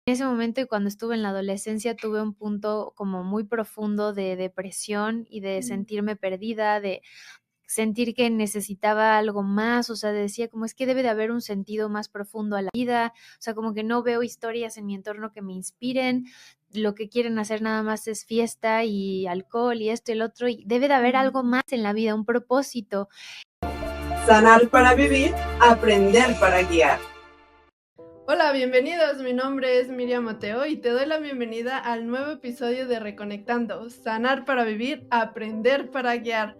En ese momento y cuando estuve en la adolescencia tuve un punto como muy profundo de depresión y de sentirme perdida, de sentir que necesitaba algo más, o sea, decía como es que debe de haber un sentido más profundo a la vida, o sea, como que no veo historias en mi entorno que me inspiren, lo que quieren hacer nada más es fiesta y alcohol y esto y el otro, y debe de haber algo más en la vida, un propósito. Sanar para vivir, aprender para guiar. Hola, bienvenidos, mi nombre es Miriam Mateo y te doy la bienvenida al nuevo episodio de Reconectando, Sanar para vivir, aprender para guiar.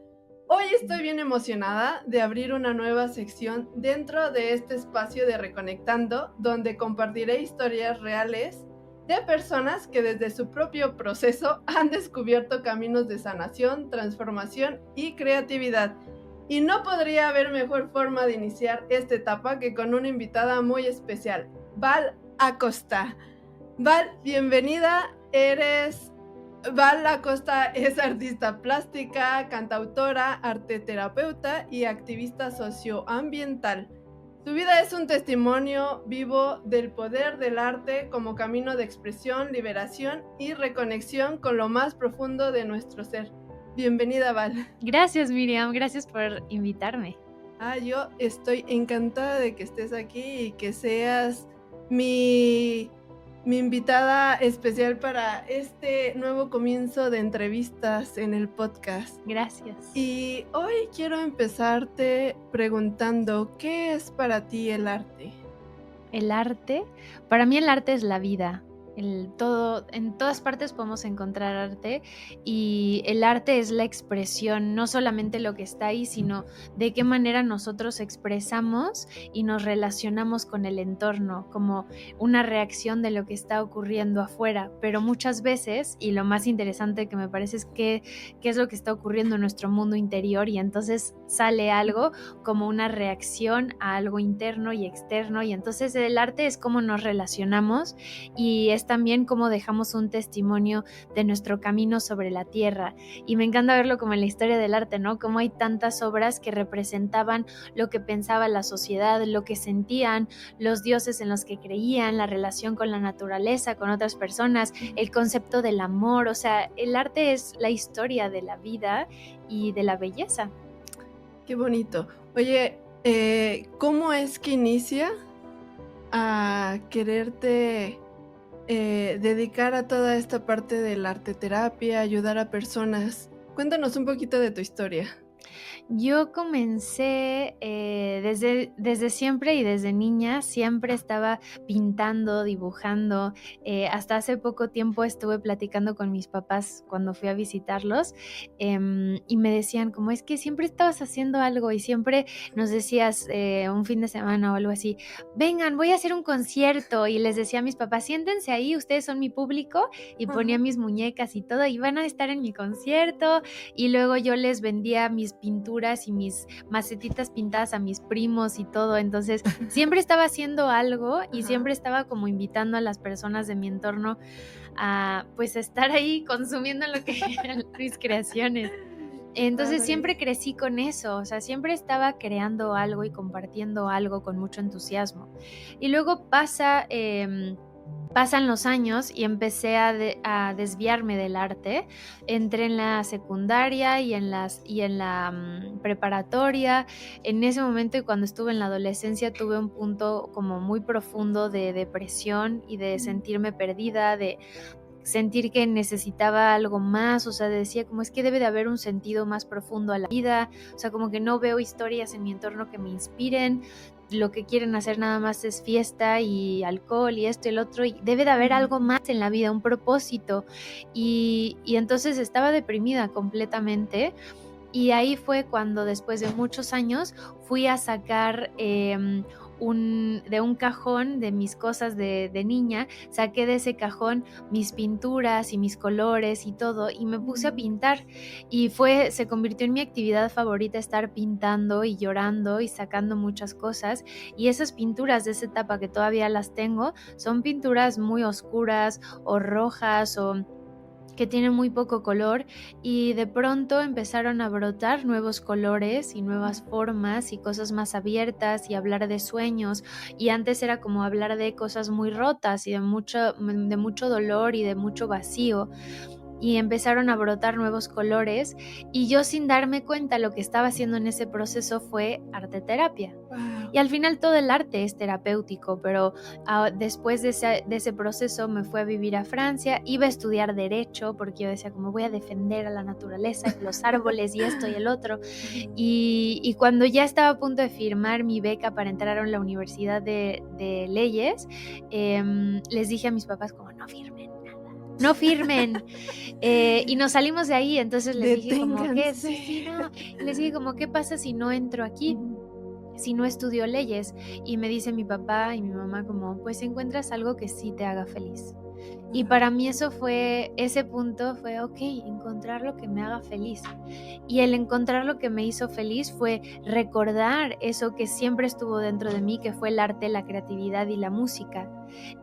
Hoy estoy bien emocionada de abrir una nueva sección dentro de este espacio de Reconectando, donde compartiré historias reales de personas que desde su propio proceso han descubierto caminos de sanación, transformación y creatividad. Y no podría haber mejor forma de iniciar esta etapa que con una invitada muy especial, Val Acosta. Val, bienvenida. Val Acosta es artista plástica, cantautora, arteterapeuta y activista socioambiental. Su vida es un testimonio vivo del poder del arte como camino de expresión, liberación y reconexión con lo más profundo de nuestro ser. Bienvenida, Val. Gracias, Miriam, gracias por invitarme. Yo estoy encantada de que estés aquí y que seas mi invitada especial para este nuevo comienzo de entrevistas en el podcast. Gracias. Y hoy quiero empezarte preguntando, ¿qué es para ti el arte? El arte, para mí el arte es la vida. En todas partes podemos encontrar arte y el arte es la expresión, no solamente lo que está ahí, sino de qué manera nosotros expresamos y nos relacionamos con el entorno, como una reacción de lo que está ocurriendo afuera. Pero muchas veces, y lo más interesante que me parece es qué es lo que está ocurriendo en nuestro mundo interior, y entonces sale algo como una reacción a algo interno y externo, y entonces el arte es cómo nos relacionamos y es también cómo dejamos un testimonio de nuestro camino sobre la tierra. Y me encanta verlo como en la historia del arte, ¿no? Cómo hay tantas obras que representaban lo que pensaba la sociedad, lo que sentían, los dioses en los que creían, la relación con la naturaleza, con otras personas, el concepto del amor. O sea, el arte es la historia de la vida y de la belleza. Qué bonito. Oye, ¿cómo es que inicia a quererte dedicar a toda esta parte de la arteterapia, ayudar a personas? Cuéntanos un poquito de tu historia. Yo comencé desde siempre y desde niña, siempre estaba pintando, dibujando. Hasta hace poco tiempo estuve platicando con mis papás cuando fui a visitarlos y me decían como es que siempre estabas haciendo algo y siempre nos decías un fin de semana o algo así, vengan, voy a hacer un concierto, y les decía a mis papás, siéntense ahí, ustedes son mi público, y ponía mis muñecas y todo y van a estar en mi concierto. Y luego yo les vendía mis pinturas y mis macetitas pintadas a mis primos y todo, entonces siempre estaba haciendo algo y siempre estaba como invitando a las personas de mi entorno a pues estar ahí consumiendo lo que eran mis creaciones. Entonces siempre crecí con eso, o sea, siempre estaba creando algo y compartiendo algo con mucho entusiasmo. Y luego pasan los años y empecé a desviarme del arte. Entré en la secundaria y en la preparatoria. En ese momento y cuando estuve en la adolescencia tuve un punto como muy profundo de depresión y de sentirme perdida, de sentir que necesitaba algo más, o sea, decía como es que debe de haber un sentido más profundo a la vida, o sea, como que no veo historias en mi entorno que me inspiren, lo que quieren hacer nada más es fiesta y alcohol y esto y el otro, y debe de haber algo más en la vida, un propósito, y entonces estaba deprimida completamente. Y ahí fue cuando después de muchos años fui a sacar de un cajón de mis cosas de niña, saqué de ese cajón mis pinturas y mis colores y todo, y me puse a pintar, y se convirtió en mi actividad favorita estar pintando y llorando y sacando muchas cosas. Y esas pinturas de esa etapa que todavía las tengo son pinturas muy oscuras o rojas o que tiene muy poco color, y de pronto empezaron a brotar nuevos colores y nuevas formas y cosas más abiertas y hablar de sueños, y antes era como hablar de cosas muy rotas y de mucho dolor y de mucho vacío, y empezaron a brotar nuevos colores, y yo sin darme cuenta lo que estaba haciendo en ese proceso fue arte terapia. Wow. Y al final todo el arte es terapéutico, pero después de ese proceso me fui a vivir a Francia, iba a estudiar derecho porque yo decía como voy a defender a la naturaleza y los árboles y esto y el otro, y cuando ya estaba a punto de firmar mi beca para entrar a la universidad de leyes, les dije a mis papás como no firmen nada, no firmen. Y nos salimos de ahí, entonces les dije como ¿qué? Sí, no. Les dije como ¿qué pasa si no entro aquí? Si no estudio leyes. Y me dice mi papá y mi mamá como pues encuentras algo que sí te haga feliz. Y para mí ese punto fue ok, encontrar lo que me haga feliz. Y el encontrar lo que me hizo feliz fue recordar eso que siempre estuvo dentro de mí, que fue el arte, la creatividad y la música.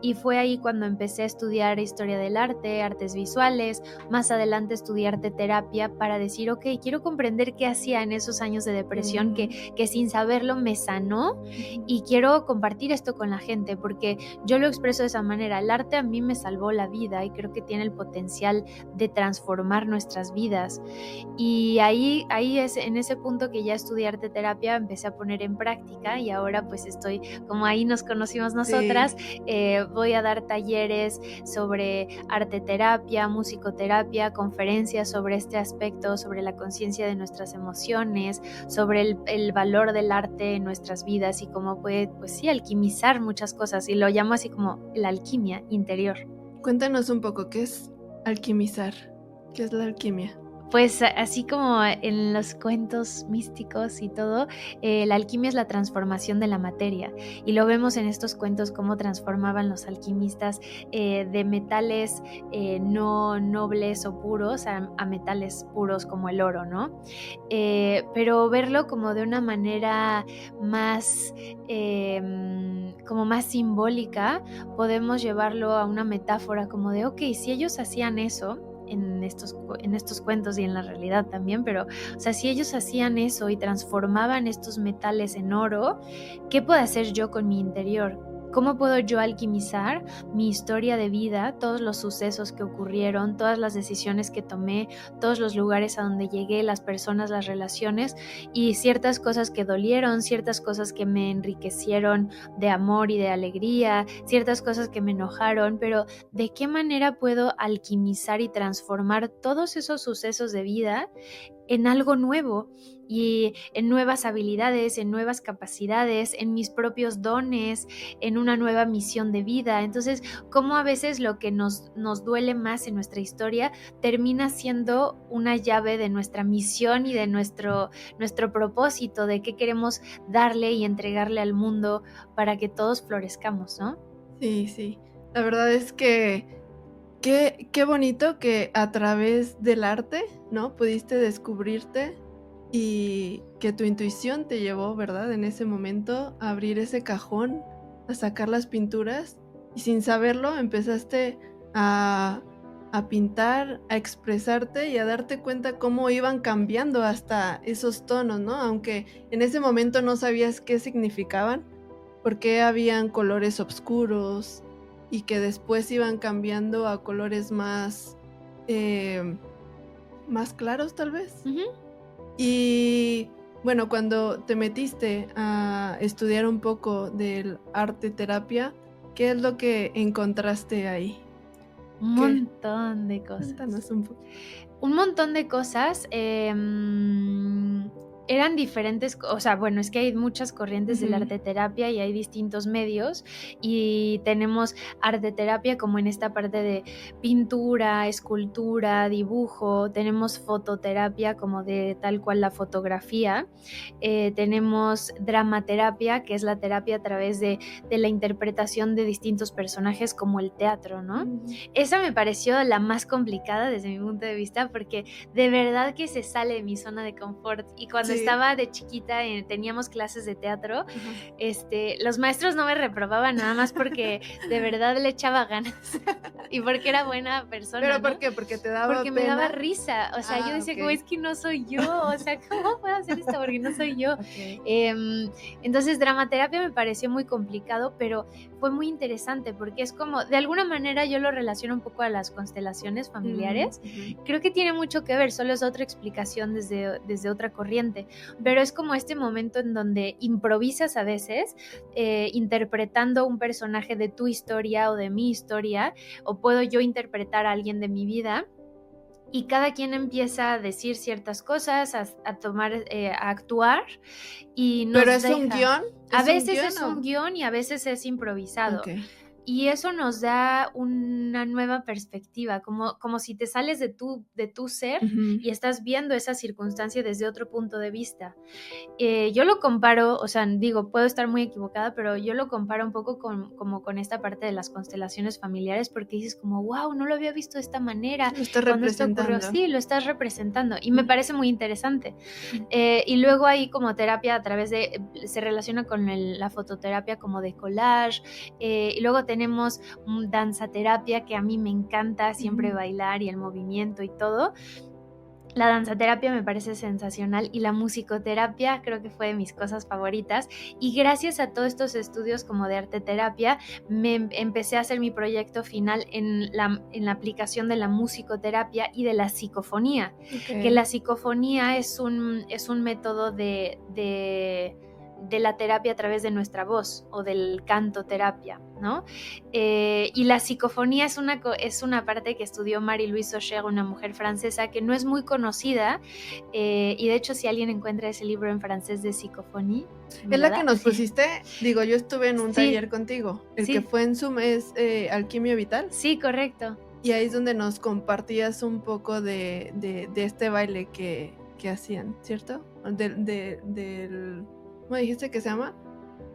Y fue ahí cuando empecé a estudiar historia del arte, artes visuales, más adelante estudié arte terapia para decir, ok, quiero comprender qué hacía en esos años de depresión que sin saberlo me sanó, y quiero compartir esto con la gente porque yo lo expreso de esa manera. El arte a mí me salvó la vida y creo que tiene el potencial de transformar nuestras vidas. Y ahí es en ese punto que ya estudié arte terapia, empecé a poner en práctica, y ahora pues estoy, como ahí nos conocimos nosotras, voy a dar talleres sobre arte terapia, musicoterapia, conferencias sobre este aspecto, sobre la conciencia de nuestras emociones, sobre el valor del arte en nuestras vidas y cómo puede, pues sí, alquimizar muchas cosas, y lo llamo así como la alquimia interior. Cuéntanos un poco, ¿qué es alquimizar? ¿Qué es la alquimia? Pues así como en los cuentos místicos y todo, la alquimia es la transformación de la materia, y lo vemos en estos cuentos cómo transformaban los alquimistas de metales no nobles o puros a metales puros como el oro, ¿no? Pero verlo como de una manera más como más simbólica, podemos llevarlo a una metáfora como de ok, si ellos hacían eso en estos cuentos y en la realidad también, pero o sea, si ellos hacían eso y transformaban estos metales en oro, ¿qué puedo hacer yo con mi interior? ¿Cómo puedo yo alquimizar mi historia de vida, todos los sucesos que ocurrieron, todas las decisiones que tomé, todos los lugares a donde llegué, las personas, las relaciones, y ciertas cosas que dolieron, ciertas cosas que me enriquecieron de amor y de alegría, ciertas cosas que me enojaron, pero ¿de qué manera puedo alquimizar y transformar todos esos sucesos de vida en algo nuevo y en nuevas habilidades, en nuevas capacidades, en mis propios dones, en una nueva misión de vida? Entonces, cómo a veces lo que nos duele más en nuestra historia termina siendo una llave de nuestra misión y de nuestro propósito, de qué queremos darle y entregarle al mundo para que todos florezcamos, ¿no? Sí, sí. La verdad es que qué bonito que a través del arte, ¿no? Pudiste descubrirte y que tu intuición te llevó, ¿verdad? En ese momento a abrir ese cajón, a sacar las pinturas y sin saberlo empezaste a, a pintar, a expresarte y a darte cuenta cómo iban cambiando hasta esos tonos, ¿no? Aunque en ese momento no sabías qué significaban, porque habían colores oscuros y que después iban cambiando a colores más claros tal vez. Uh-huh. Y bueno, cuando te metiste a estudiar un poco del arte terapia, ¿qué es lo que encontraste ahí? Un montón de cosas. Cuéntanos un poco. Un montón de cosas. Eran diferentes, o sea, bueno, es que hay muchas corrientes del arte terapia y hay distintos medios, y tenemos arte terapia como en esta parte de pintura, escultura, dibujo, tenemos fototerapia como de tal cual la fotografía, tenemos dramaterapia, que es la terapia a través de la interpretación de distintos personajes como el teatro, ¿no? Esa me pareció la más complicada desde mi punto de vista, porque de verdad que se sale de mi zona de confort, y cuando Sí. estaba de chiquita, teníamos clases de teatro, Ajá. los maestros no me reprobaban nada más porque de verdad le echaba ganas y porque era buena persona, ¿Pero ¿no? por qué? ¿Porque te daba Porque me pena? daba risa, o sea, yo Ah, decía ok. como, es que no soy yo, o sea, ¿cómo puedo hacer esto? Porque no soy yo. Ok. Entonces, dramaterapia me pareció muy complicado, pero fue muy interesante porque es como, de alguna manera yo lo relaciono un poco a las constelaciones familiares. Ujú. Creo que tiene mucho que ver, solo es otra explicación desde otra corriente, pero es como este momento en donde improvisas a veces, interpretando un personaje de tu historia o de mi historia, o puedo yo interpretar a alguien de mi vida. Y cada quien empieza a decir ciertas cosas, a tomar, a actuar y ¿Pero nos es un deja. guión? A ¿Es un veces guión es o? un guión y a veces es improvisado. Ok. Y eso nos da una nueva perspectiva, como si te sales de tu ser Ujú. y estás viendo esa circunstancia desde otro punto de vista. Yo lo comparo, o sea, digo, puedo estar muy equivocada, pero yo lo comparo un poco como con esta parte de las constelaciones familiares, porque dices como, wow, no lo había visto de esta manera, Lo estás cuando esto ocurrió, representando. sí, lo estás representando y me parece muy interesante. Ujú. Y luego ahí como terapia a través de, se relaciona con la fototerapia como de collage, y luego tenemos danza terapia que a mí me encanta siempre Ujú. bailar y el movimiento y todo. La danzaterapia me parece sensacional y la musicoterapia creo que fue de mis cosas favoritas, y gracias a todos estos estudios como de arteterapia me empecé a hacer mi proyecto final en la aplicación de la musicoterapia y de la psicofonía, que Ok. la psicofonía es un método de la terapia a través de nuestra voz o del canto terapia, ¿no? Y la psicofonía es una parte que estudió Marie-Louise Auger, una mujer francesa que no es muy conocida, y de hecho si alguien encuentra ese libro en francés de psicofonía, ¿me Es lo la que da? nos pusiste, digo, yo estuve en un Sí, taller contigo, el que sí, fue en Zoom es Alquimia Vital, sí, correcto. y ahí es donde nos compartías un poco de este baile que hacían, ¿cierto? Del ¿cómo dijiste que se llama?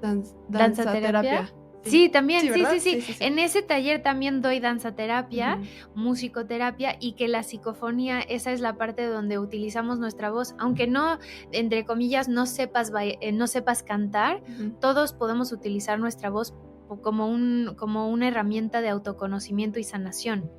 ¿Danzaterapia? Danzaterapia. Sí. Sí, también, Sí, sí, sí, ¿verdad? sí. Sí, sí, sí. En ese taller también doy danzaterapia, Ujú. musicoterapia, y que la psicofonía, esa es la parte donde utilizamos nuestra voz, aunque no, entre comillas, no sepas cantar, Ujú. todos podemos utilizar nuestra voz como una herramienta de autoconocimiento y sanación.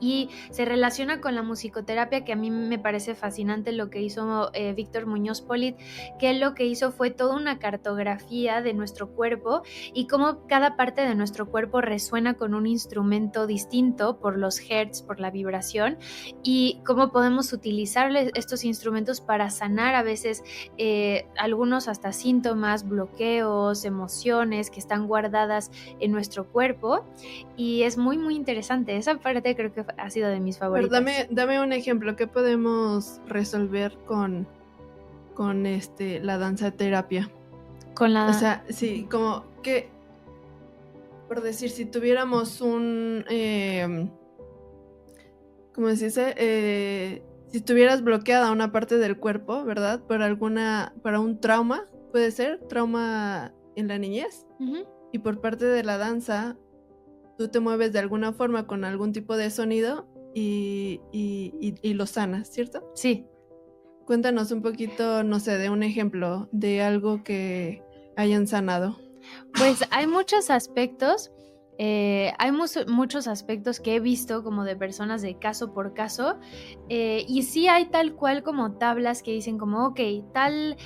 Y se relaciona con la musicoterapia, que a mí me parece fascinante lo que hizo Víctor Muñoz Polit, que él lo que hizo fue toda una cartografía de nuestro cuerpo y cómo cada parte de nuestro cuerpo resuena con un instrumento distinto por los hertz, por la vibración, y cómo podemos utilizar estos instrumentos para sanar a veces algunos hasta síntomas, bloqueos, emociones que están guardadas en nuestro cuerpo, y es muy muy interesante. Esa parte creo que ha sido de mis A ver, favoritas. dame un ejemplo, ¿qué podemos resolver con la danzaterapia? Con O la... sea, sí, como que, por decir, si tuviéramos ¿cómo se dice? Si estuvieras bloqueada una parte del cuerpo, ¿verdad? Para un trauma, puede ser, trauma en la niñez, Ujú. y por parte de la danza, tú te mueves de alguna forma con algún tipo de sonido y lo sanas, ¿cierto? Sí. Cuéntanos un poquito, no sé, de un ejemplo de algo que hayan sanado. Pues hay muchos aspectos, muchos aspectos que he visto como de personas de caso por caso, y sí hay tal cual como tablas que dicen como, ok, tal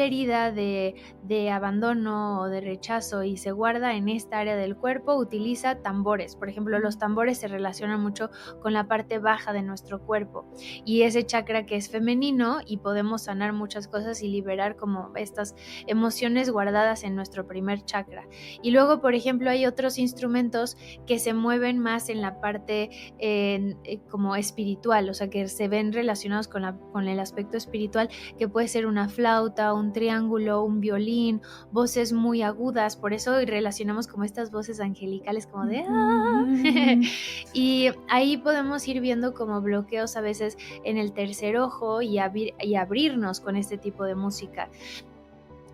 herida de abandono o de rechazo y se guarda en esta área del cuerpo, utiliza tambores. Por ejemplo, los tambores se relacionan mucho con la parte baja de nuestro cuerpo y ese chakra que es femenino, y podemos sanar muchas cosas y liberar como estas emociones guardadas en nuestro primer chakra. Y luego, por ejemplo, hay otros instrumentos que se mueven más en la parte como espiritual, o sea, que se ven relacionados con el aspecto espiritual, que puede ser una flauta, un triángulo, un violín, voces muy agudas, por eso relacionamos como estas voces angelicales como de ¡ah! Y ahí podemos ir viendo como bloqueos a veces en el tercer ojo y abrirnos con este tipo de música.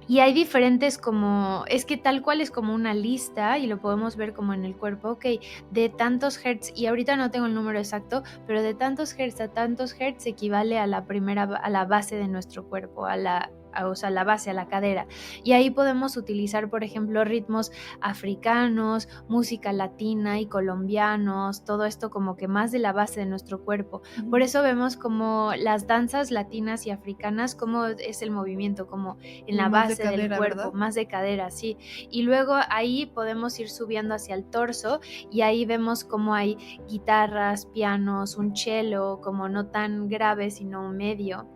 Y hay diferentes como, es que tal cual es como una lista y lo podemos ver como en el cuerpo, ok, de tantos hertz, y ahorita no tengo el número exacto, pero de tantos hertz a tantos hertz equivale a la base de nuestro cuerpo, o sea, la base, a la cadera. Y ahí podemos utilizar, por ejemplo, ritmos africanos, música latina y colombianos, todo esto como que más de la base de nuestro cuerpo. Por eso vemos como las danzas latinas y africanas, cómo es el movimiento, como en la Más de base del cadera, cuerpo, ¿verdad? más de cadera, sí. Y luego ahí podemos ir subiendo hacia el torso y ahí vemos como hay guitarras, pianos, un cello, como no tan grave, sino un medio.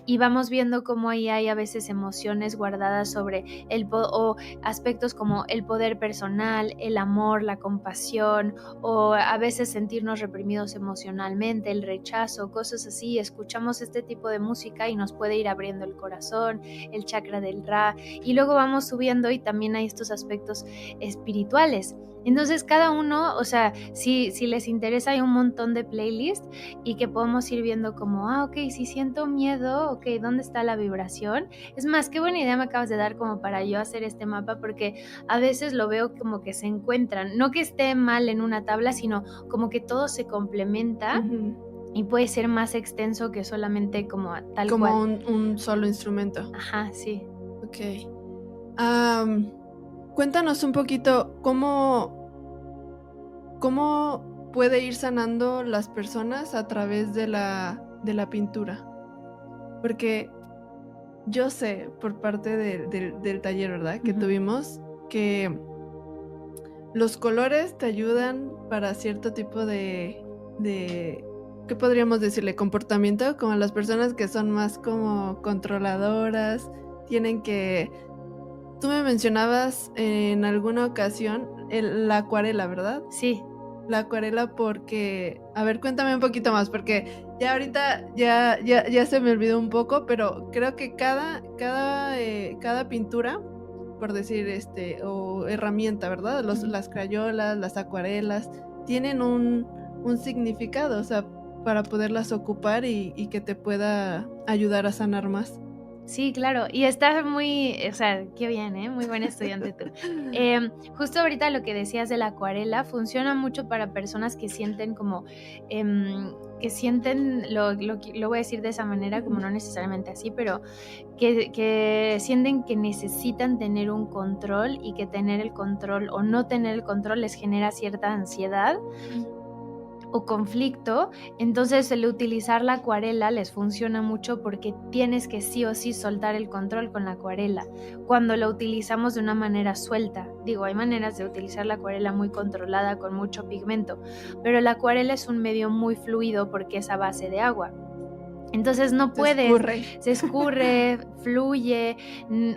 Y vamos viendo cómo ahí hay a veces emociones guardadas sobre o aspectos como el poder personal, el amor, la compasión, o a veces sentirnos reprimidos emocionalmente, el rechazo, cosas así. Escuchamos este tipo de música y nos puede ir abriendo el corazón, el chakra del Ra, y luego vamos subiendo y también hay estos aspectos espirituales. Entonces cada uno, o sea, si les interesa, hay un montón de playlists y que podemos ir viendo como, ok, si siento miedo, ok, ¿dónde está la vibración? Es más, qué buena idea me acabas de dar como para yo hacer este mapa, porque a veces lo veo como que se encuentran, no que esté mal en una tabla, sino como que todo se complementa. Y puede ser más extenso que solamente como tal como cual. un solo instrumento. Ajá, sí. Ok. Cuéntanos un poquito cómo puede ir sanando las personas a través de la pintura. Porque yo sé por parte del taller, ¿verdad? Que tuvimos, que los colores te ayudan para cierto tipo de, ¿qué podríamos decirle? Comportamiento, como las personas que son más como controladoras, tienen que... Tú me mencionabas en alguna ocasión la acuarela, ¿verdad? Sí. La acuarela porque... A ver, cuéntame un poquito más, porque ya ahorita ya se me olvidó un poco, pero creo que cada pintura, por decir, o herramienta, ¿verdad? Las crayolas, las acuarelas, tienen un significado, o sea, para poderlas ocupar y que te pueda ayudar a sanar más. Sí, claro, y estás muy, o sea, qué bien, muy buen estudiante tú. Justo ahorita lo que decías de la acuarela funciona mucho para personas que sienten como, que sienten, lo voy a decir de esa manera, como no necesariamente así, pero que sienten que necesitan tener un control y que tener el control o no tener el control les genera cierta ansiedad o conflicto. Entonces el utilizar la acuarela les funciona mucho porque tienes que sí o sí soltar el control con la acuarela cuando la utilizamos de una manera suelta. Digo, hay maneras de utilizar la acuarela muy controlada con mucho pigmento, pero la acuarela es un medio muy fluido porque es a base de agua. Entonces no puedes, se escurre, fluye,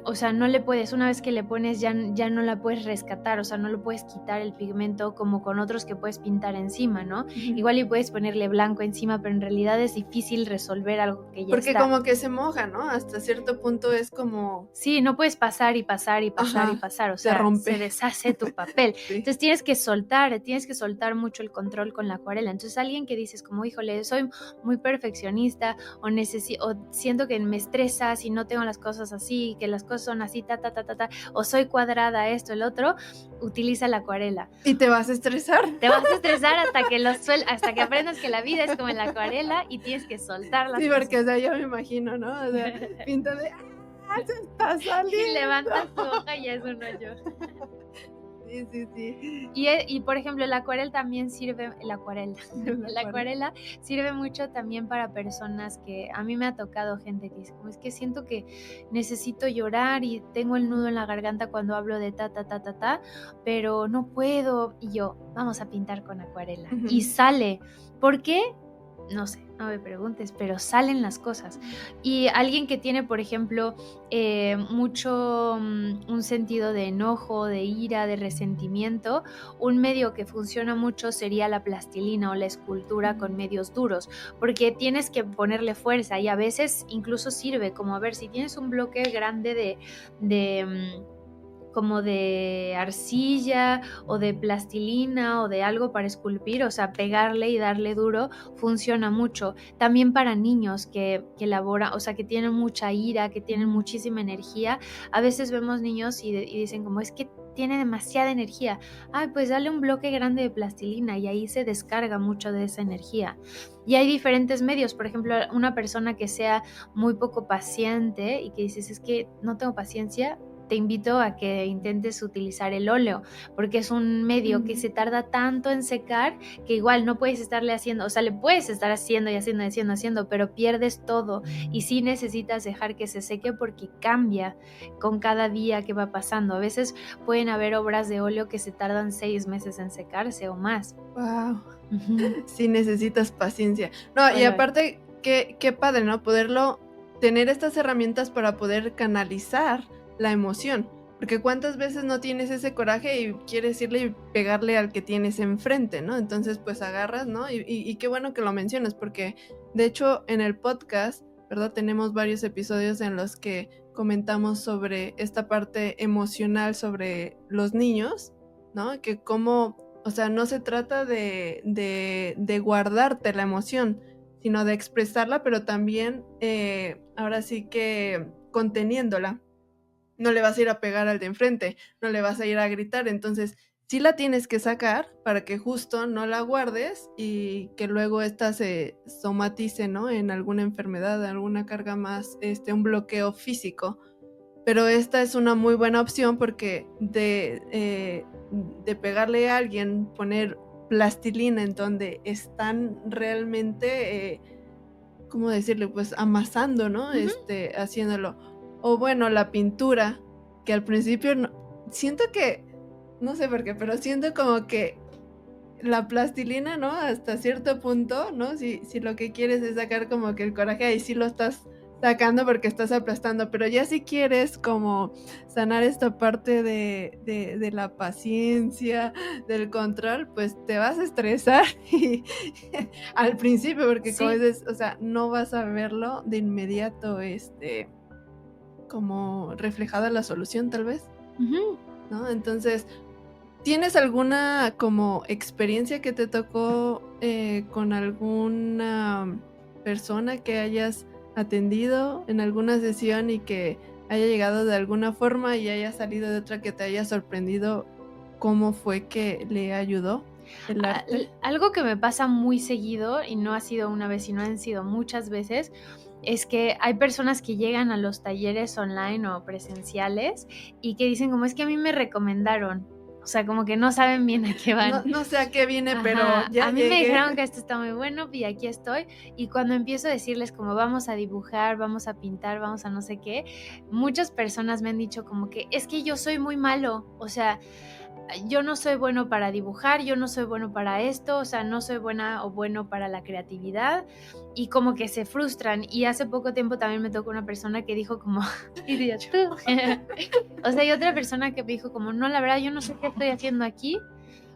o sea, no le puedes, una vez que le pones ya no la puedes rescatar, o sea, no lo puedes quitar el pigmento como con otros que puedes pintar encima, ¿no? Igual y puedes ponerle blanco encima, pero en realidad es difícil resolver algo que ya Porque está. como que se moja, ¿no? Hasta cierto punto es como... Sí, no puedes pasar y pasar y pasar y Ajá, pasar, o se sea, rompe. se deshace tu papel. Sí. Entonces tienes que soltar mucho el control con la acuarela. Entonces alguien que dices como, híjole, soy muy perfeccionista o siento que me estresa si no tengo las cosas así, que las cosas son así, o soy cuadrada, esto, el otro, utiliza la acuarela. Y te vas a estresar. Te vas a estresar hasta que aprendas que la vida es como en la acuarela y tienes que soltar las cosas. Sí, porque o sea, yo me imagino, ¿no? O sea, pinta de... Se está saliendo. Y levantas tu hoja y ya es un hoyo. Sí. Y por ejemplo, la acuarela también sirve, la acuarela sirve mucho también para personas que, a mí me ha tocado gente que dice, como es que siento que necesito llorar y tengo el nudo en la garganta cuando hablo de pero no puedo, y yo, vamos a pintar con acuarela, y sale. ¿Por qué? No sé, no me preguntes, pero salen las cosas. Y alguien que tiene, por ejemplo, mucho un sentido de enojo, de ira, de resentimiento, un medio que funciona mucho sería la plastilina o la escultura con medios duros, porque tienes que ponerle fuerza y a veces incluso sirve como, a ver, si tienes un bloque grande como de arcilla o de plastilina o de algo para esculpir, o sea, pegarle y darle duro, funciona mucho. También para niños que elaboran, o sea, que tienen mucha ira, que tienen muchísima energía. A veces vemos niños y dicen como, es que tiene demasiada energía. Ay, pues dale un bloque grande de plastilina y ahí se descarga mucho de esa energía. Y hay diferentes medios, por ejemplo, una persona que sea muy poco paciente y que dices, es que no tengo paciencia, te invito a que intentes utilizar el óleo, porque es un medio que se tarda tanto en secar que igual no puedes estarle haciendo, o sea, le puedes estar haciendo y haciendo, pero pierdes todo y sí necesitas dejar que se seque porque cambia con cada día que va pasando. A veces pueden haber obras de óleo que se tardan 6 meses en secarse o más. Wow. Ujú. Sí necesitas paciencia. No, y Bueno, aparte, qué padre, ¿no? Poderlo, tener estas herramientas para poder canalizar la emoción. Porque cuántas veces no tienes ese coraje y quieres irle y pegarle al que tienes enfrente, ¿no? Entonces, pues agarras, ¿no? Y qué bueno que lo mencionas, porque de hecho en el podcast, ¿verdad? Tenemos varios episodios en los que comentamos sobre esta parte emocional sobre los niños, ¿no? Que cómo, o sea, no se trata de guardarte la emoción, sino de expresarla, pero también ahora sí que conteniéndola. No le vas a ir a pegar al de enfrente, no le vas a ir a gritar, entonces sí la tienes que sacar para que justo no la guardes y que luego esta se somatice, ¿no? En alguna enfermedad, alguna carga más, un bloqueo físico. Pero esta es una muy buena opción porque de pegarle a alguien, poner plastilina en donde están realmente, ¿cómo decirle? Pues amasando, ¿no? Haciéndolo. O bueno, la pintura, que al principio siento que, no sé por qué, pero siento como que la plastilina, ¿no? Hasta cierto punto, ¿no? Si lo que quieres es sacar como que el coraje, ahí sí lo estás sacando porque estás aplastando, pero ya si quieres como sanar esta parte de la paciencia, del control, pues te vas a estresar y al principio, porque como sí. dices, o sea, no vas a verlo de inmediato, como reflejada la solución, tal vez, Ujú. ¿no? Entonces, ¿tienes alguna como experiencia que te tocó con alguna persona que hayas atendido en alguna sesión y que haya llegado de alguna forma y haya salido de otra que te haya sorprendido? ¿Cómo fue que le ayudó el arte? Algo que me pasa muy seguido, y no ha sido una vez, sino han sido muchas veces, es que hay personas que llegan a los talleres online o presenciales y que dicen como, es que a mí me recomendaron. O sea, como que no saben bien a qué van. No sé a qué viene, pero Ajá, ya a mí me llegué. dijeron que esto está muy bueno y aquí estoy. Y cuando empiezo a decirles como vamos a dibujar, vamos a pintar, vamos a no sé qué, muchas personas me han dicho como que es que yo soy muy malo. O sea, yo no soy bueno para dibujar, yo no soy bueno para esto, o sea, no soy buena o bueno para la creatividad y como que se frustran. Y hace poco tiempo también me tocó una persona que dijo como, idiota tú. O sea, hay otra persona que me dijo como, no, la verdad, yo no sé qué estoy haciendo aquí,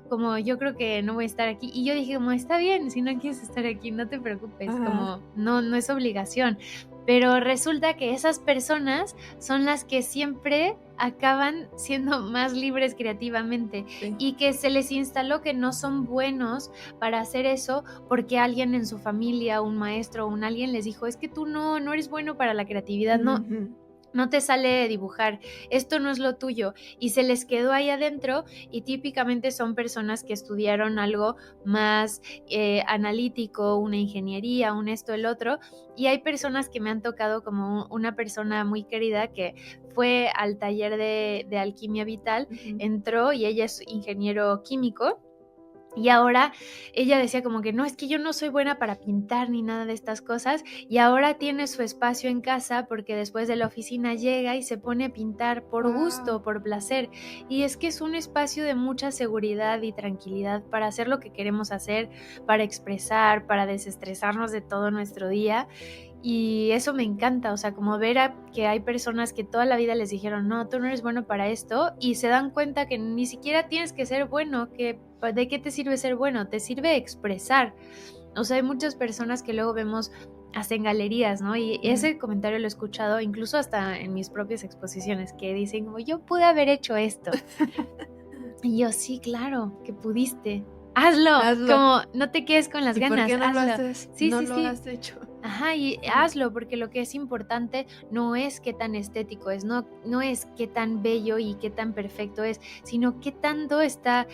como yo creo que no voy a estar aquí. Y yo dije como, está bien, si no quieres estar aquí, no te preocupes, Ajá. como no es obligación. Pero resulta que esas personas son las que siempre acaban siendo más libres creativamente Sí. y que se les instaló que no son buenos para hacer eso porque alguien en su familia, un maestro o un alguien les dijo, es que tú no eres bueno para la creatividad, Ujú. no te sale dibujar, esto no es lo tuyo, y se les quedó ahí adentro. Y típicamente son personas que estudiaron algo más analítico, una ingeniería, un esto, el otro, y hay personas que me han tocado como una persona muy querida que fue al taller de alquimia vital, Ujú. entró y ella es ingeniero químico. Y ahora ella decía como que no, es que yo no soy buena para pintar ni nada de estas cosas, y ahora tiene su espacio en casa porque después de la oficina llega y se pone a pintar por gusto, Guau. por placer. Y es que es un espacio de mucha seguridad y tranquilidad para hacer lo que queremos hacer, para expresar, para desestresarnos de todo nuestro día. Y eso me encanta, o sea, como ver que hay personas que toda la vida les dijeron, no, tú no eres bueno para esto, y se dan cuenta que ni siquiera tienes que ser bueno, que ¿de qué te sirve ser bueno? Te sirve expresar. O sea, hay muchas personas que luego vemos hasta en galerías, ¿no? Y ese comentario lo he escuchado incluso hasta en mis propias exposiciones, que dicen, como, yo pude haber hecho esto. Y yo, sí, claro, que pudiste. Hazlo, como no te quedes con las ganas. ¿Por qué no hazlo. lo haces? Sí, no sí, lo sí. has hecho. Ajá, y hazlo, porque lo que es importante no es qué tan estético es, no es qué tan bello y qué tan perfecto es, sino qué tanto está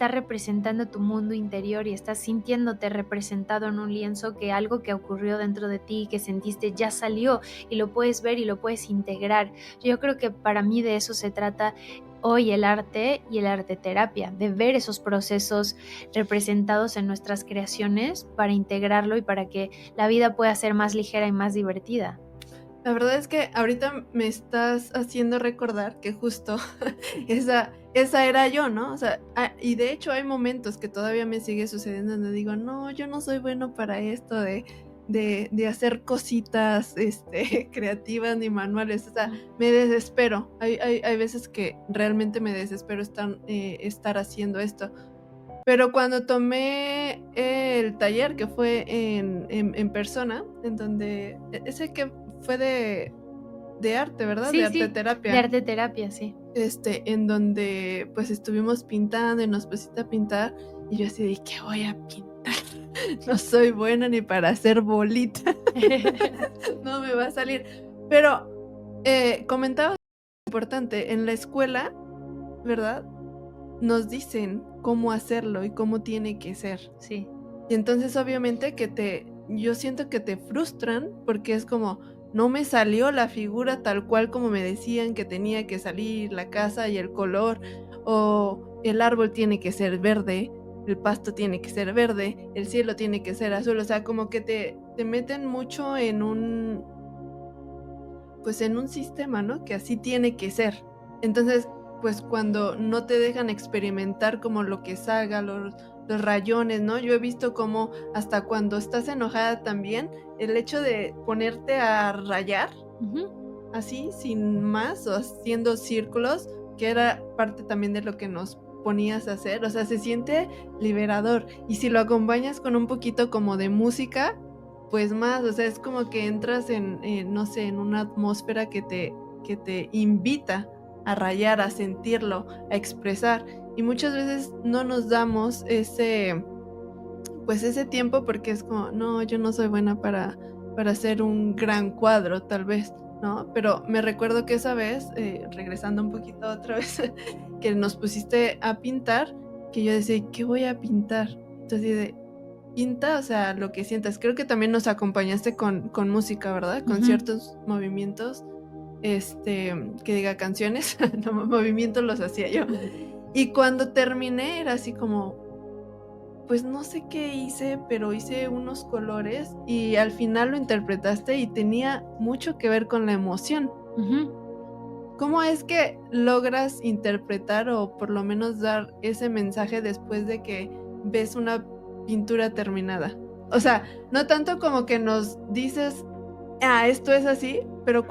representando tu mundo interior y estás sintiéndote representado en un lienzo, que algo que ocurrió dentro de ti, que sentiste, ya salió y lo puedes ver y lo puedes integrar. Yo creo que para mí de eso se trata hoy el arte y el arte terapia, de ver esos procesos representados en nuestras creaciones para integrarlo y para que la vida pueda ser más ligera y más divertida. La verdad es que ahorita me estás haciendo recordar que justo esa era yo, ¿no? O sea, y de hecho hay momentos que todavía me sigue sucediendo donde digo, no, yo no soy bueno para esto de hacer cositas creativas ni manuales. O sea, me desespero. Hay veces que realmente me desespero estar haciendo esto. Pero cuando tomé el taller, que fue en persona, en donde ese que fue de arte, ¿verdad? Sí, de sí, arte terapia. de arte terapia, sí. En donde pues estuvimos pintando y nos pusiste a pintar y yo así de, ¿qué voy a pintar? No soy buena ni para hacer bolita. No me va a salir. Pero comentaba importante, en la escuela, ¿verdad? Nos dicen cómo hacerlo y cómo tiene que ser. Sí. Y entonces obviamente yo siento que te frustran porque es como, no me salió la figura tal cual como me decían que tenía que salir, la casa y el color, o el árbol tiene que ser verde, el pasto tiene que ser verde, el cielo tiene que ser azul. O sea, como que te meten mucho en un sistema, ¿no? Que así tiene que ser. Entonces, pues cuando no te dejan experimentar como lo que salga, los rayones, ¿no? Yo he visto como hasta cuando estás enojada también, el hecho de ponerte a rayar, así, sin más, o haciendo círculos, que era parte también de lo que nos ponías a hacer. O sea, se siente liberador. Y si lo acompañas con un poquito como de música, pues más, o sea, es como que entras no sé, en una atmósfera que te invita a rayar, a sentirlo, a expresar. Y muchas veces no nos damos ese tiempo porque es como, no, yo no soy buena para hacer un gran cuadro, tal vez, ¿no? Pero me recuerdo que esa vez, regresando un poquito otra vez, que nos pusiste a pintar, que yo decía, ¿qué voy a pintar? Entonces, de pinta, o sea, lo que sientas. Creo que también nos acompañaste con música, ¿verdad? Con ciertos movimientos, que diga canciones, no, movimientos los hacía yo. Y cuando terminé era así como, pues no sé qué hice, pero hice unos colores y al final lo interpretaste y tenía mucho que ver con la emoción. ¿Cómo es que logras interpretar o por lo menos dar ese mensaje después de que ves una pintura terminada? O sea, no tanto como que nos dices, esto es así, pero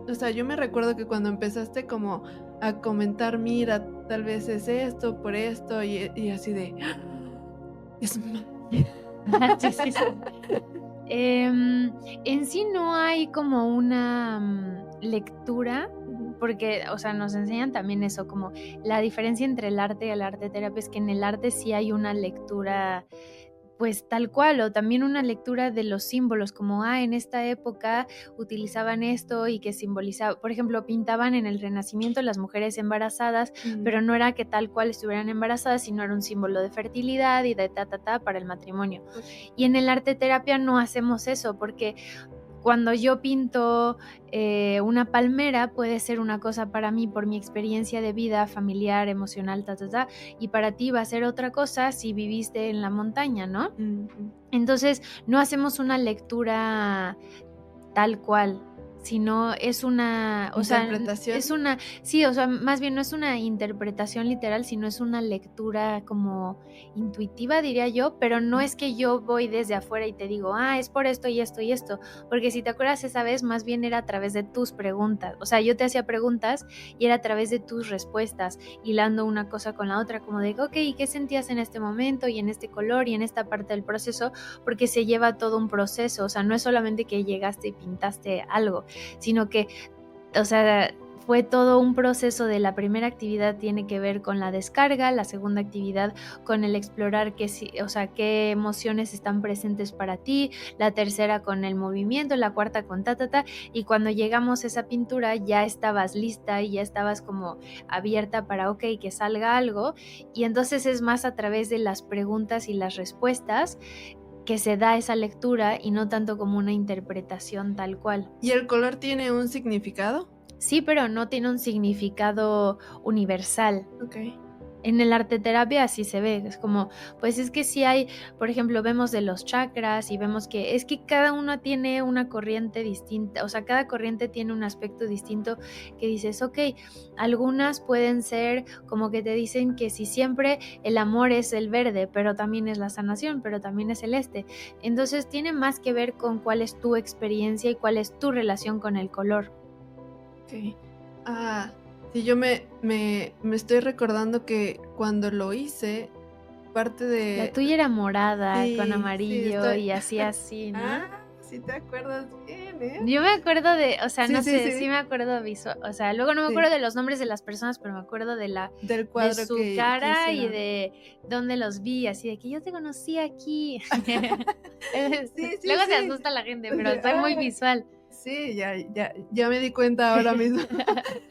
o sea, yo me recuerdo que cuando empezaste como a comentar, mira, tal vez es esto, por esto, y así de, es Sí, sí, sí. En sí no hay como una lectura, porque, o sea, nos enseñan también eso, como la diferencia entre el arte y el arte terapia es que en el arte sí hay una lectura, pues tal cual, o también una lectura de los símbolos, como, en esta época utilizaban esto y que simbolizaba, por ejemplo, pintaban en el Renacimiento las mujeres embarazadas, pero no era que tal cual estuvieran embarazadas, sino era un símbolo de fertilidad y de para el matrimonio. Y en el arte terapia no hacemos eso, porque cuando yo pinto una palmera puede ser una cosa para mí por mi experiencia de vida familiar, emocional, y para ti va a ser otra cosa si viviste en la montaña, ¿no? Entonces no hacemos una lectura tal cual, sino es una, o sea, ¿Interpretación? es una, sí, o sea, más bien no es una interpretación literal, sino es una lectura como intuitiva, diría yo, pero no es que yo voy desde afuera y te digo, es por esto y esto y esto, porque si te acuerdas esa vez, más bien era a través de tus preguntas, o sea, yo te hacía preguntas y era a través de tus respuestas, hilando una cosa con la otra, como de, ok, ¿y qué sentías en este momento y en este color y en esta parte del proceso? Porque se lleva todo un proceso, o sea, no es solamente que llegaste y pintaste algo, sino que, o sea, fue todo un proceso. De la primera actividad tiene que ver con la descarga, la segunda actividad con el explorar o sea, qué emociones están presentes para ti, la tercera con el movimiento, la cuarta con y cuando llegamos a esa pintura ya estabas lista y ya estabas como abierta para, ok, que salga algo, y entonces es más a través de las preguntas y las respuestas que se da esa lectura y no tanto como una interpretación tal cual. ¿Y el color tiene un significado? Sí, pero no tiene un significado universal. Ok. En el arte terapia así se ve, es como, pues es que sí hay, por ejemplo, vemos de los chakras y vemos que es que cada uno tiene una corriente distinta, o sea, cada corriente tiene un aspecto distinto que dices, ok, algunas pueden ser como que te dicen que si siempre el amor es el verde, pero también es la sanación, pero también es el este. Entonces tiene más que ver con cuál es tu experiencia y cuál es tu relación con el color. Ok. Sí, yo me estoy recordando que cuando lo hice, parte de... La tuya era morada con Sí, amarillo y así, ¿no? Sí te acuerdas bien, ¿eh? Yo me acuerdo de, o sea, Sí, no sí, sé, sí. sí me acuerdo visual, o sea, luego no me Sí. acuerdo de los nombres de las personas, pero me acuerdo de Del de cuadro su que cara y hicieron. de dónde los vi, así de que yo te conocí aquí. Sí, sí, Luego se sí. asusta la gente, pero soy muy visual. Sí, ya me di cuenta ahora mismo.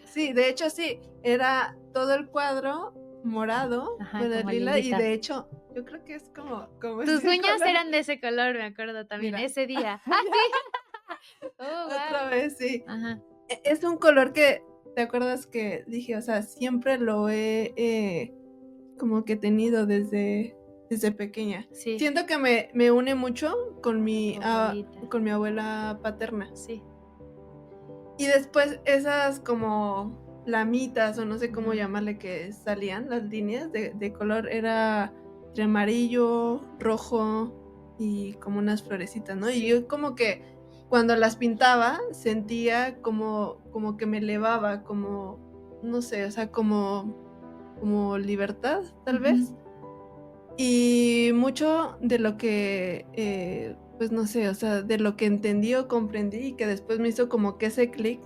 Sí, de hecho sí, era todo el cuadro morado, Ajá, bueno, como lila, y lilita. de hecho, yo creo que es como Tus ese uñas color. eran de ese color, me acuerdo también, Mira. ese día. ¡Ah, sí! Oh, Otra wow. vez, sí. Ajá. Es un color que, ¿te acuerdas que dije? O sea, siempre lo he como que tenido desde pequeña. Sí. Siento que me une mucho con mi Abuelita. con mi abuela paterna. Sí. Y después esas como lamitas, o no sé cómo Ujú. llamarle, que salían las líneas de color, era entre amarillo, rojo y como unas florecitas, ¿no? Y Sí. yo como que cuando las pintaba sentía como que me elevaba, como, no sé, o sea, como libertad, tal vez. Y mucho de lo que, pues no sé, o sea, de lo que entendí o comprendí y que después me hizo como que ese clic,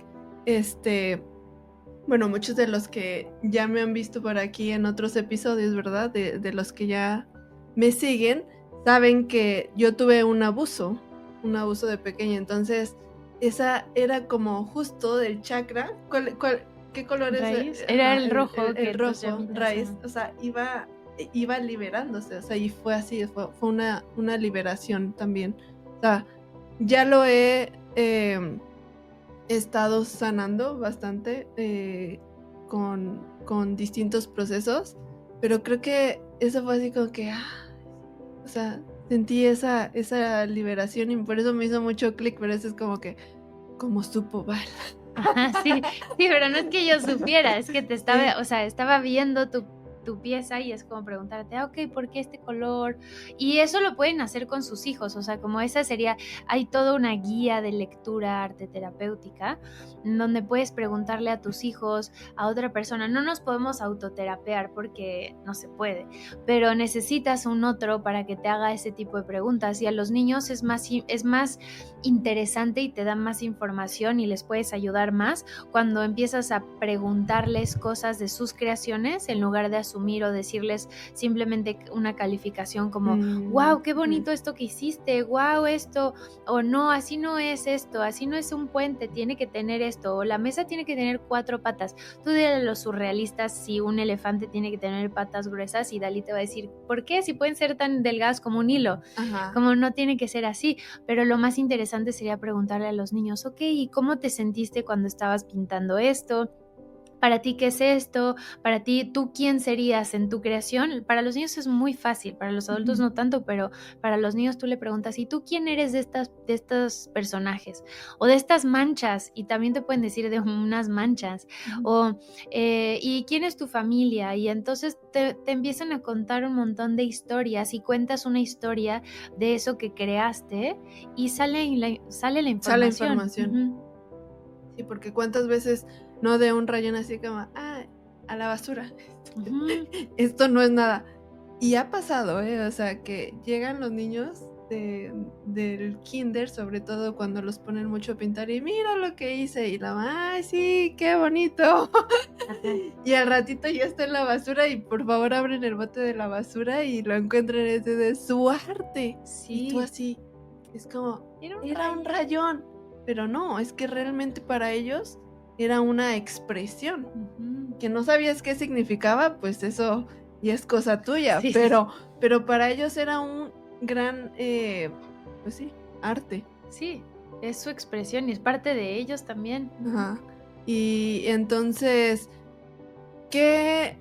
bueno, muchos de los que ya me han visto por aquí en otros episodios, ¿verdad? De los que ya me siguen, saben que yo tuve un abuso de pequeña. Entonces, esa era como justo del chakra. ¿Qué color es? Raíz. Era el rojo El que tus rojo, llamitas. raíz. Ajá. O sea, iba liberándose, o sea, y fue así, fue una liberación también. O sea, ya lo he estado sanando bastante con distintos procesos, pero creo que eso fue así como que, o sea, sentí esa liberación y por eso me hizo mucho clic, pero eso es como que, como supo, Val. Ajá, sí, pero no es que yo supiera, es que te estaba, Sí. o sea, estaba viendo tu pieza y es como preguntarte, ok, ¿por qué este color? Y eso lo pueden hacer con sus hijos, o sea, como esa sería, hay toda una guía de lectura arte terapéutica donde puedes preguntarle a tus hijos, a otra persona. No nos podemos autoterapear porque no se puede, pero necesitas un otro para que te haga ese tipo de preguntas, y a los niños es más interesante y te da más información y les puedes ayudar más cuando empiezas a preguntarles cosas de sus creaciones en lugar de asumir o decirles simplemente una calificación como wow, qué bonito esto que hiciste, wow, esto, o no, así no es esto, así no es un puente, tiene que tener esto, o la mesa tiene que tener 4 patas. Tú dile a los surrealistas si un elefante tiene que tener patas gruesas y Dalí te va a decir, ¿por qué? Si pueden ser tan delgadas como un hilo. Ajá. Como no tiene que ser así, pero lo más interesante sería preguntarle a los niños, ok, ¿y cómo te sentiste cuando estabas pintando esto? para ti, ¿qué es esto? Para ti, ¿tú quién serías en tu creación? Para los niños es muy fácil, para los adultos no tanto, pero para los niños tú le preguntas, ¿y tú quién eres de estos personajes? O de estas manchas, y también te pueden decir de unas manchas, o ¿y quién es tu familia? Y entonces te empiezan a contar un montón de historias y cuentas una historia de eso que creaste y sale la información. Sale la información. Ujú. Sí, porque cuántas veces no de un rayón así como, a la basura. Ujú. Esto no es nada. Y ha pasado, o sea, que llegan los niños del kinder, sobre todo cuando los ponen mucho a pintar y mira lo que hice y la mamá, ay, sí, qué bonito. Ajá. Y al ratito ya está en la basura y por favor abren el bote de la basura y lo encuentran ese de su arte. Y tú Sí. así, es como, Era un era un rayón. Pero no, es que realmente para ellos era una expresión. Ujú. Que no sabías qué significaba, pues eso ya es cosa tuya, Sí, sí, pero para ellos era un gran, pues sí, arte. sí, es su expresión y es parte de ellos también. Ajá. Y entonces, ¿qué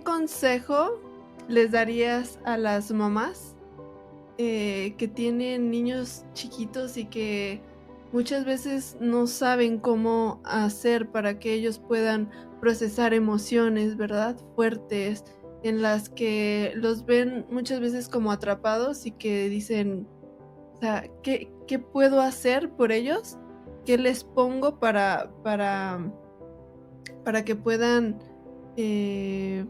consejo les darías a las mamás que tienen niños chiquitos y que muchas veces no saben cómo hacer para que ellos puedan procesar emociones, ¿verdad? Fuertes, en las que los ven muchas veces como atrapados y que dicen, o sea, ¿qué puedo hacer por ellos? ¿Qué les pongo para que puedan eh,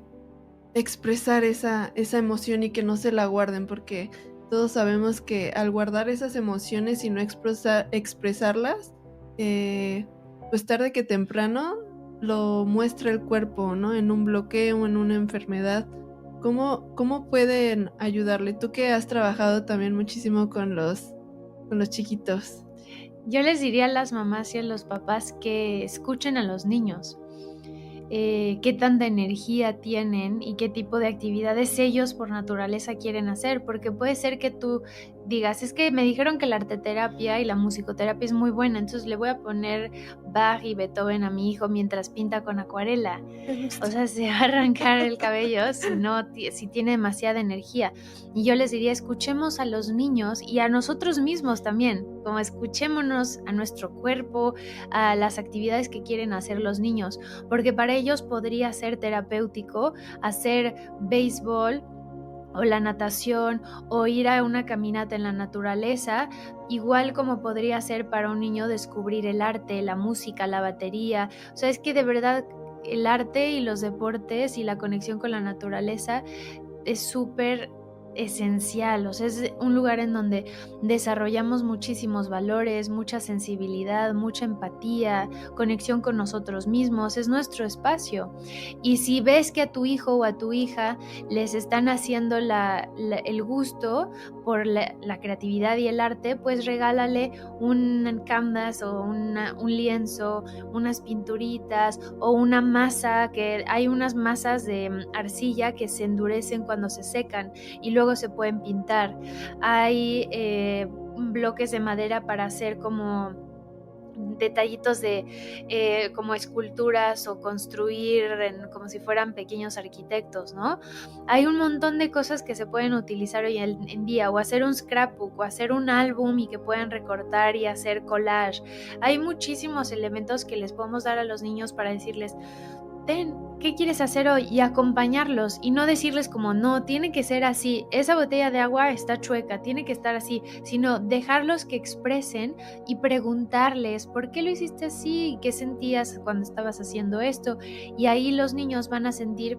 expresar esa emoción y que no se la guarden? Porque todos sabemos que al guardar esas emociones y no expresarlas, pues tarde que temprano lo muestra el cuerpo, ¿no? En un bloqueo, en una enfermedad. ¿Cómo pueden ayudarle? Tú que has trabajado también muchísimo con los chiquitos. Yo les diría a las mamás y a los papás que escuchen a los niños, qué tanta energía tienen y qué tipo de actividades ellos por naturaleza quieren hacer, porque puede ser que tú digas, es que me dijeron que la arteterapia y la musicoterapia es muy buena, entonces le voy a poner Bach y Beethoven a mi hijo mientras pinta con acuarela. O sea, se va a arrancar el cabello si tiene demasiada energía. Y yo les diría, escuchemos a los niños y a nosotros mismos también, como escuchémonos a nuestro cuerpo, a las actividades que quieren hacer los niños, porque para ellos podría ser terapéutico hacer béisbol o la natación o ir a una caminata en la naturaleza, igual como podría ser para un niño descubrir el arte, la música, la batería. O sea, es que de verdad el arte y los deportes y la conexión con la naturaleza es súper esencial, o sea, es un lugar en donde desarrollamos muchísimos valores, mucha sensibilidad, mucha empatía, conexión con nosotros mismos, es nuestro espacio. Y si ves que a tu hijo o a tu hija les están haciendo el gusto por la creatividad y el arte, pues regálale un canvas o un lienzo, unas pinturitas o una masa, que hay unas masas de arcilla que se endurecen cuando se secan y luego se pueden pintar. Hay bloques de madera para hacer como detallitos de como esculturas o construir como si fueran pequeños arquitectos, ¿no? Hay un montón de cosas que se pueden utilizar hoy en día, o hacer un scrapbook, o hacer un álbum y que puedan recortar y hacer collage. Hay muchísimos elementos que les podemos dar a los niños para decirles, ¿qué quieres hacer hoy? Y acompañarlos y no decirles como, no, tiene que ser así, esa botella de agua está chueca, tiene que estar así, sino dejarlos que expresen y preguntarles, ¿por qué lo hiciste así? ¿Qué sentías cuando estabas haciendo esto? Y ahí los niños van a sentir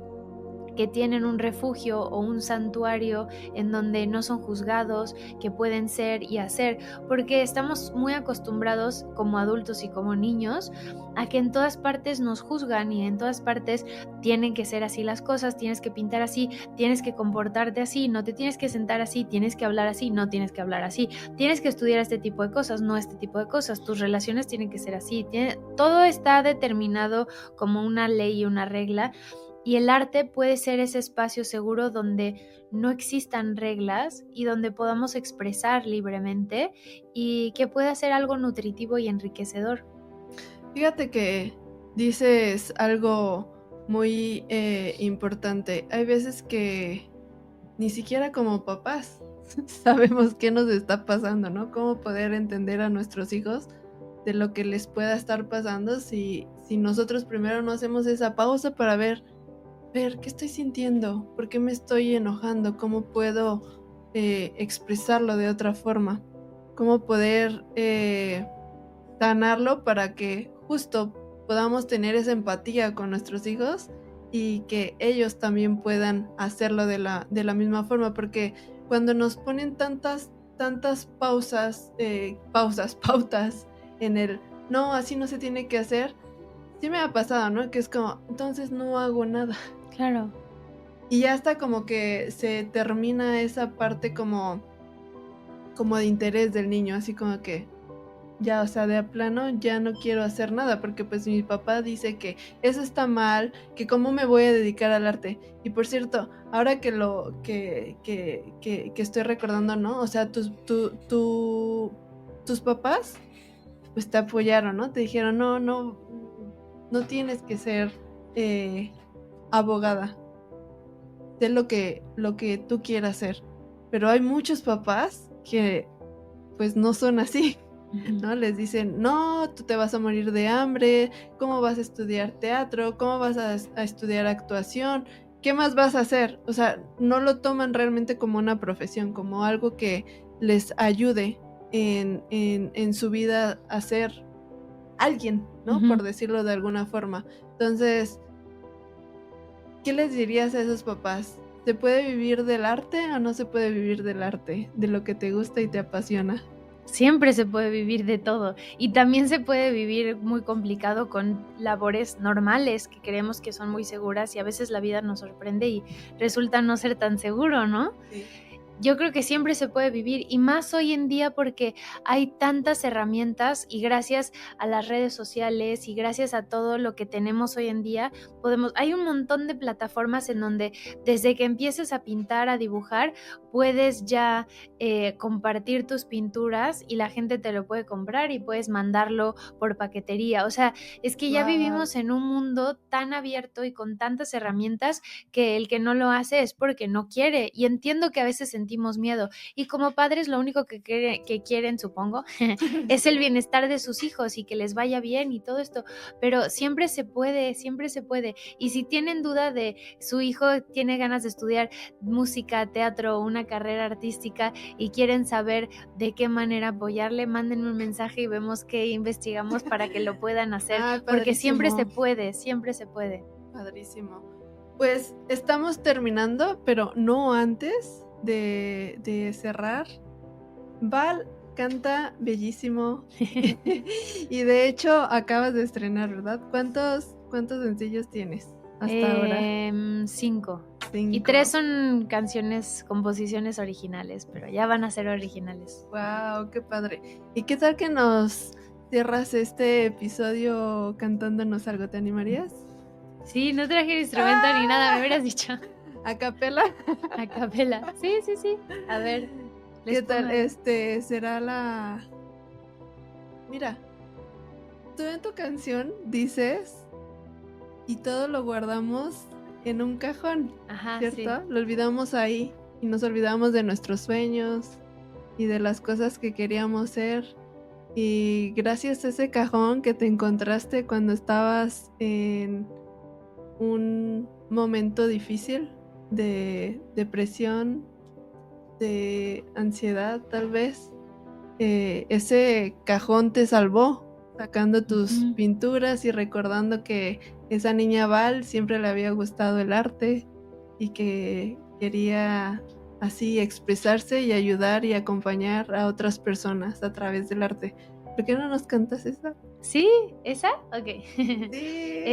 que tienen un refugio o un santuario en donde no son juzgados, que pueden ser y hacer, porque estamos muy acostumbrados como adultos y como niños a que en todas partes nos juzgan y en todas partes tienen que ser así las cosas, tienes que pintar así, tienes que comportarte así, no te tienes que sentar así, tienes que hablar así, no tienes que hablar así, tienes que estudiar este tipo de cosas, no este tipo de cosas, tus relaciones tienen que ser así, todo está determinado como una ley y una regla. Y el arte puede ser ese espacio seguro donde no existan reglas y donde podamos expresar libremente y que pueda ser algo nutritivo y enriquecedor. Fíjate que dices algo muy importante. Hay veces que ni siquiera como papás sabemos qué nos está pasando, ¿no? Cómo poder entender a nuestros hijos de lo que les pueda estar pasando si nosotros primero no hacemos esa pausa para ver qué estoy sintiendo, por qué me estoy enojando, cómo puedo expresarlo de otra forma, cómo poder sanarlo para que justo podamos tener esa empatía con nuestros hijos y que ellos también puedan hacerlo de la misma forma, porque cuando nos ponen tantas pautas en el no, así no se tiene que hacer, sí me ha pasado, ¿no? Que es como, entonces no hago nada. Claro. Y ya está como que se termina esa parte como de interés del niño, así como que ya, o sea, de a plano ya no quiero hacer nada, porque pues mi papá dice que eso está mal, que cómo me voy a dedicar al arte. Y por cierto, ahora que estoy recordando, ¿no? O sea, tus papás pues te apoyaron, ¿no? Te dijeron, no tienes que ser abogada, sé lo que tú quieras hacer. Pero hay muchos papás que pues no son así, ¿no? Les dicen, no, tú te vas a morir de hambre, ¿cómo vas a estudiar teatro? ¿Cómo vas a estudiar actuación? ¿Qué más vas a hacer? O sea, no lo toman realmente como una profesión, como algo que les ayude en su vida a ser alguien, ¿no? Ujú. Por decirlo de alguna forma. Entonces, ¿qué les dirías a esos papás? ¿Se puede vivir del arte o no se puede vivir del arte? De lo que te gusta y te apasiona. Siempre se puede vivir de todo y también se puede vivir muy complicado con labores normales que creemos que son muy seguras y a veces la vida nos sorprende y resulta no ser tan seguro, ¿no? Sí. Yo creo que siempre se puede vivir y más hoy en día porque hay tantas herramientas y gracias a las redes sociales y gracias a todo lo que tenemos hoy en día, hay un montón de plataformas en donde desde que empieces a pintar, a dibujar, puedes ya compartir tus pinturas y la gente te lo puede comprar y puedes mandarlo por paquetería. O sea, es que ya Wow. vivimos en un mundo tan abierto y con tantas herramientas que el que no lo hace es porque no quiere. Y entiendo que a veces sentimos miedo. Y como padres lo único que quieren, supongo, es el bienestar de sus hijos y que les vaya bien y todo esto. Pero siempre se puede, siempre se puede. Y si tienen duda de su hijo tiene ganas de estudiar música, teatro, una carrera artística y quieren saber de qué manera apoyarle, mándenme un mensaje y vemos qué investigamos para que lo puedan hacer. Ay, Porque siempre se padrísimo. puede, siempre se puede. Padrísimo. Pues estamos terminando, pero no antes de cerrar. Val canta bellísimo y de hecho acabas de estrenar, ¿verdad? ¿Cuántos sencillos tienes hasta ahora? 5. Y 5. 3 son canciones, composiciones originales, pero ya van a ser originales. Wow, qué padre. ¿Y qué tal que nos cierras este episodio cantándonos algo? ¿Te animarías? Sí, no traje instrumento ni nada, me hubieras dicho. ¿A capela? A capela. Sí. A ver. ¿Qué tal? pongo- Será la... Mira, tú en tu canción dices y todo lo guardamos en un cajón, Ajá, ¿cierto? sí. Lo olvidamos ahí y nos olvidamos de nuestros sueños y de las cosas que queríamos ser. Y gracias a ese cajón que te encontraste cuando estabas en un momento difícil de depresión, de ansiedad tal vez, ese cajón te salvó, sacando tus Ujú. pinturas y recordando que esa niña Val siempre le había gustado el arte y que quería así expresarse y ayudar y acompañar a otras personas a través del arte. ¿Por qué no nos cantas esa? ¿Sí? ¿Esa? Ok. Sí.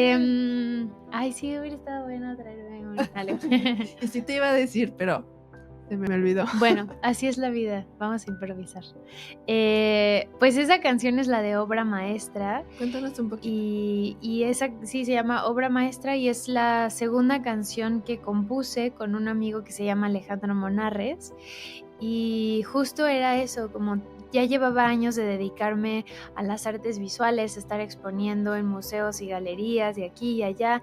Ay, sí, hubiera estado bueno traerme un algo. Y sí te iba a decir, pero se me olvidó. Bueno, así es la vida, vamos a improvisar. Pues esa canción es la de Obra Maestra Cuéntanos un poquito. y esa sí se llama Obra Maestra y es la segunda canción que compuse con un amigo que se llama Alejandro Monarres y justo era eso, como ya llevaba años de dedicarme a las artes visuales, estar exponiendo en museos y galerías de aquí y allá.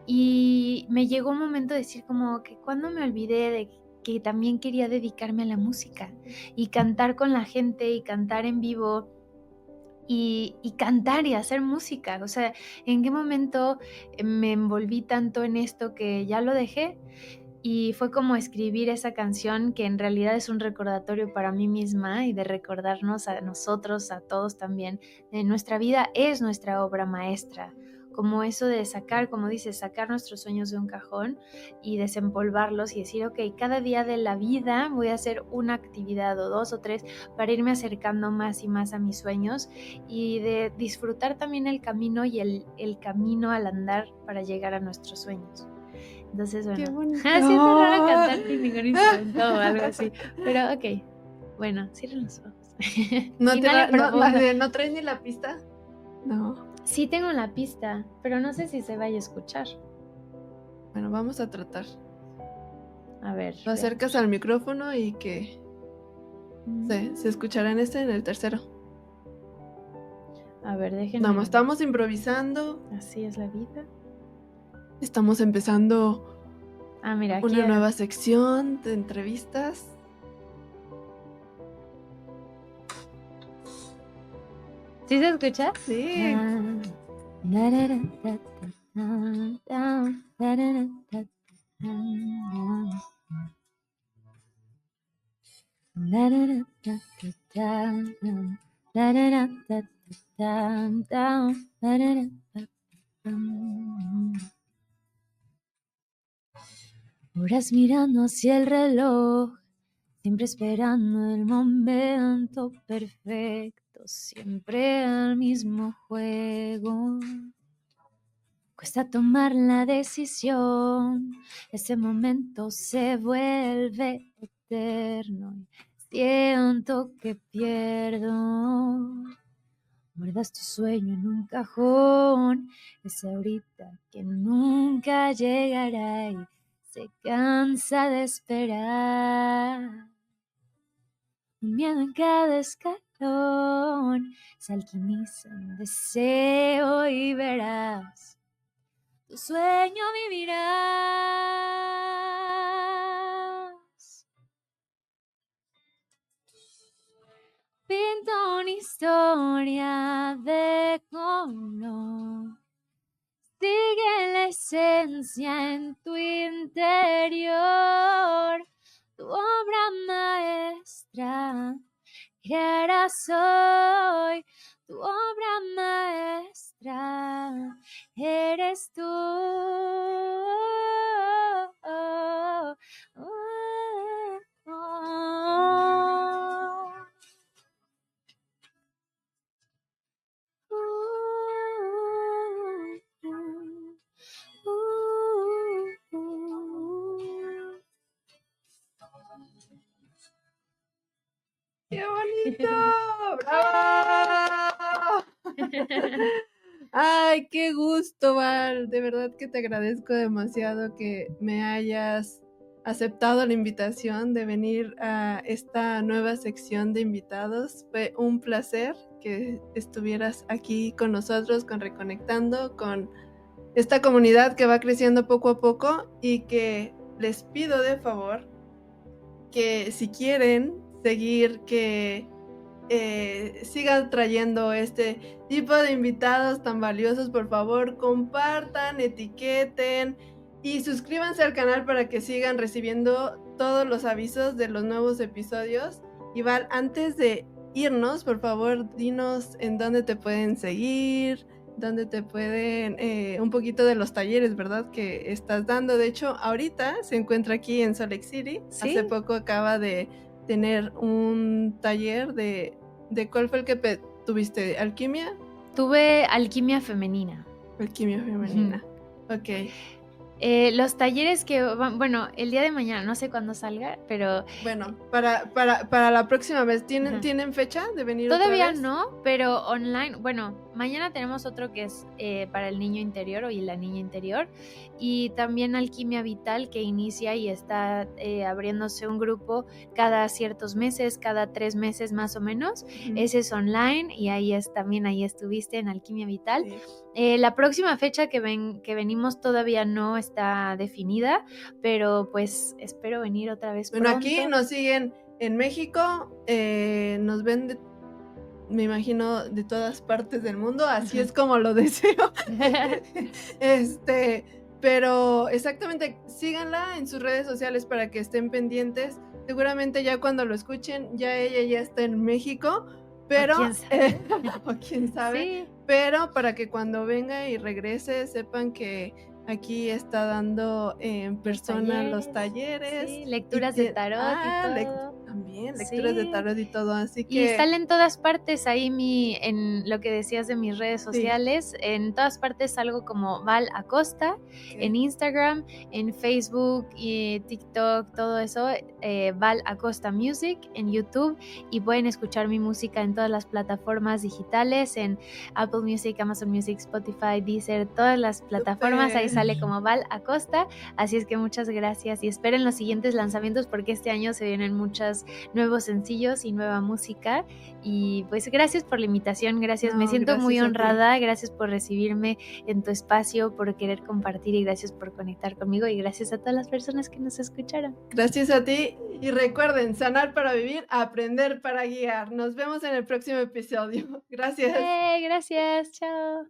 Y me llegó un momento de decir como que cuando me olvidé de que también quería dedicarme a la música y cantar con la gente y cantar en vivo y cantar y hacer música. O sea, ¿en qué momento me envolví tanto en esto que ya lo dejé? Y fue como escribir esa canción que en realidad es un recordatorio para mí misma y de recordarnos a nosotros, a todos también, de nuestra vida es nuestra obra maestra. Como eso de sacar, como dices, sacar nuestros sueños de un cajón y desempolvarlos y decir, ok, cada día de la vida voy a hacer una actividad o 2 o 3 para irme acercando más y más a mis sueños y de disfrutar también el camino y el camino al andar para llegar a nuestros sueños. Entonces, ¡Qué bueno, bonito! siento raro cantar sin ningún instrumento o algo así, pero ok, bueno, cierren los ojos. ¿No traes ni la pista? No. Sí tengo la pista, pero no sé si se vaya a escuchar. Bueno, vamos a tratar. A ver. Lo acercas al micrófono y que se escuchará en el tercero. A ver, déjenme. Vamos, estamos improvisando. Así es la vida. Estamos empezando mira, aquí una nueva sección de entrevistas. ¿Sí se escucha? Sí. Horas mirando hacia el reloj, siempre esperando el momento perfecto, siempre el mismo juego. Cuesta tomar la decisión, ese momento se vuelve eterno y siento que pierdo. Guardas tu sueño en un cajón, ese ahorita que nunca llegará y se cansa de esperar. Un miedo en cada escalón se alquimiza en deseo y verás, tu sueño vivirás. Pinta una historia de color, sigue la esencia en tu interior, tu obra maestra crearás hoy, tu obra maestra eres tú. ¡Qué bonito! ¡Bravo! Ay, qué gusto, Val. De verdad que te agradezco demasiado que me hayas aceptado la invitación de venir a esta nueva sección de invitados. Fue un placer que estuvieras aquí con nosotros, con Reconectando, con esta comunidad que va creciendo poco a poco y que les pido de favor que si quieren seguir que sigan trayendo este tipo de invitados tan valiosos, por favor compartan, etiqueten y suscríbanse al canal para que sigan recibiendo todos los avisos de los nuevos episodios. Y Val, antes de irnos, por favor dinos en dónde te pueden seguir, dónde te pueden, un poquito de los talleres, ¿verdad? Que estás dando. De hecho, ahorita se encuentra aquí en Salt Lake City. ¿Sí? Hace poco acaba de tener un taller de ¿cuál fue el que tuviste? ¿Alquimia? Tuve alquimia femenina. Alquimia femenina. Ok. Los talleres que van, bueno, el día de mañana, no sé cuándo salga, pero... Bueno, para la próxima vez, ¿tienen fecha de venir Todavía otra vez? no, pero online, bueno, mañana tenemos otro que es para el niño interior y la niña interior, y también Alquimia Vital, que inicia y está abriéndose un grupo cada ciertos meses, cada 3 meses más o menos. Ese es online y ahí estuviste en Alquimia Vital. Sí. La próxima fecha que venimos todavía no está definida, pero pues espero venir otra vez Bueno, pronto. aquí nos siguen en México, nos ven me imagino de todas partes del mundo, así es como lo deseo. Pero exactamente, síganla en sus redes sociales para que estén pendientes. Seguramente ya cuando lo escuchen, ya ella ya está en México, pero quién sabe. o quién sabe, Sí. pero para que cuando venga y regrese sepan que aquí está dando en persona los talleres. Sí, lecturas de tarot y todo. También lecturas de Sí. tarot y todo, así Y que sale en todas partes ahí en lo que decías de mis redes Sí. sociales, en todas partes salgo como Val Acosta, en Instagram, en Facebook y TikTok, todo eso, Val Acosta Music, en YouTube, y pueden escuchar mi música en todas las plataformas digitales, en Apple Music, Amazon Music, Spotify, Deezer, todas las plataformas, ahí sale como Val Acosta, así es que muchas gracias y esperen los siguientes lanzamientos porque este año se vienen muchos nuevos sencillos y nueva música, y pues gracias por la invitación, gracias, me No, siento muy gracias a ti. honrada, gracias por recibirme en tu espacio, por querer compartir y gracias por conectar conmigo y gracias a todas las personas que nos escucharon. Gracias a ti y recuerden, sanar para vivir, aprender para guiar. Nos vemos en el próximo episodio. Gracias. Gracias, chao.